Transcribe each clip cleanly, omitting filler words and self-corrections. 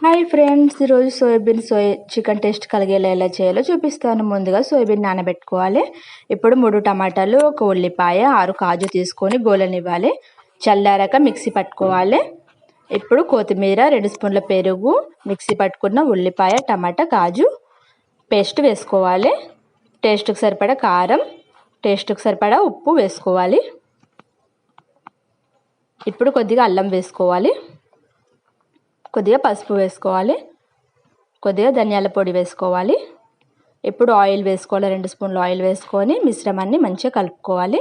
Hi friends, ఈరోజు soybean chicken taste కలిగేలా ఎలా చేయాలో చూపిస్తాను. ముందుగా సోయాబీన్ నానబెట్టుకోవాలి. ఇప్పుడు 3 టమాటాలు, 1 ఉల్లిపాయ, 6 కాజు తీసుకొని గోలనివ్వాలి. చల్లారాక మిక్సీ పట్టుకోవాలి. ఇప్పుడు కొత్తిమీర, 2 స్పూన్ల పెరుగు, మిక్సీ పట్టుకున్న ఉల్లిపాయ, టమాటా, కాజు పేస్ట్ వేసుకోవాలి. టేస్ట్కి సరిపడా కారం, టేస్ట్కి సరిపడా ఉప్పు వేసుకోవాలి. ఇప్పుడు కొద్దిగా అల్లం వేసుకోవాలి. కొద్దిగా పసుపు వేసుకోవాలి. కొద్దిగా ధనియాల పొడి వేసుకోవాలి. ఇప్పుడు ఆయిల్ వేసుకోవాలి. 2 స్పూన్లు ఆయిల్ వేసుకొని మిశ్రమాన్ని మంచిగా కలుపుకోవాలి.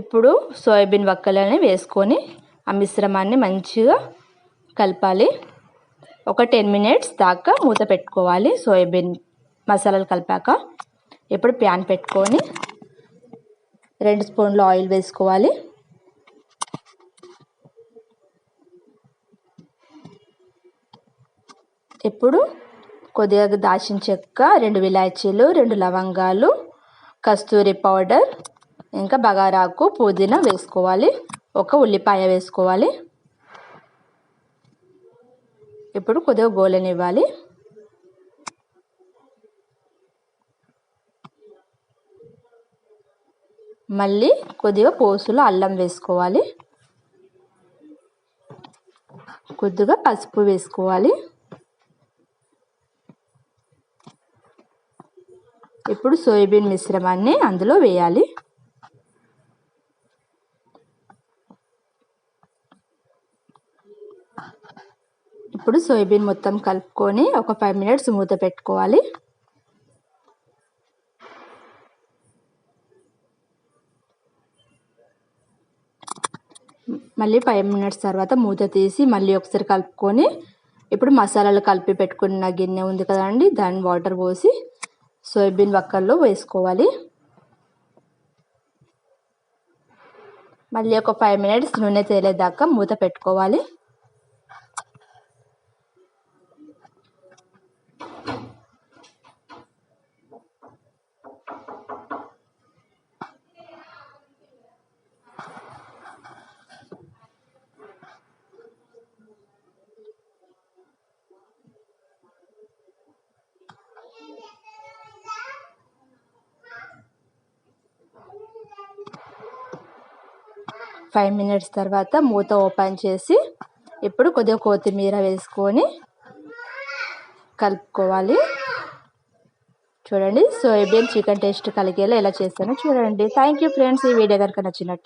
ఇప్పుడు సోయాబీన్ వక్కలని వేసుకొని ఆ మిశ్రమాన్ని మంచిగా కలపాలి. ఒక 10 మినిట్స్ దాకా మూత పెట్టుకోవాలి. సోయాబీన్ మసాలాలు కలిపాక ఇప్పుడు ప్యాన్ పెట్టుకొని 2 స్పూన్లు ఆయిల్ వేసుకోవాలి. ఇప్పుడు కొద్దిగా దాల్చిన చెక్క, 2 ఇలాచీలు, 2 లవంగాలు, కస్తూరి పౌడర్, ఇంకా బగారాకు, పుదీనా వేసుకోవాలి. 1 ఉల్లిపాయ వేసుకోవాలి. ఇప్పుడు కొద్దిగా గోలనివ్వాలి. మళ్ళీ కొద్దిగా పోసులో అల్లం వేసుకోవాలి. కొద్దిగా పసుపు వేసుకోవాలి. ఇప్పుడు సోయాబీన్ మిశ్రమాన్ని అందులో వేయాలి. ఇప్పుడు సోయాబీన్ మొత్తం కలుపుకొని ఒక 5 మినిట్స్ మూత పెట్టుకోవాలి. మళ్ళీ 5 మినిట్స్ తర్వాత మూత తీసి మళ్ళీ ఒకసారి కలుపుకొని ఇప్పుడు మసాలాలు కలిపి పెట్టుకున్న గిన్నె ఉంది కదండి, దాన్ని వాటర్ పోసి సోయాబీన్ వక్కల్లో వేసుకోవాలి. మళ్ళీ ఒక 5 మినిట్స్ నూనె తేలేదాకా మూత పెట్టుకోవాలి. ఫైవ్ మినిట్స్ తర్వాత మూత ఓపెన్ చేసి ఇప్పుడు కొద్దిగా కొత్తిమీర వేసుకొని కలుపుకోవాలి. చూడండి, సోయాబీన్ చికెన్ టేస్ట్ కలిగేలా ఎలా చేస్తానో చూడండి. Thank you friends. ఈ వీడియో కనుక నచ్చినట్టే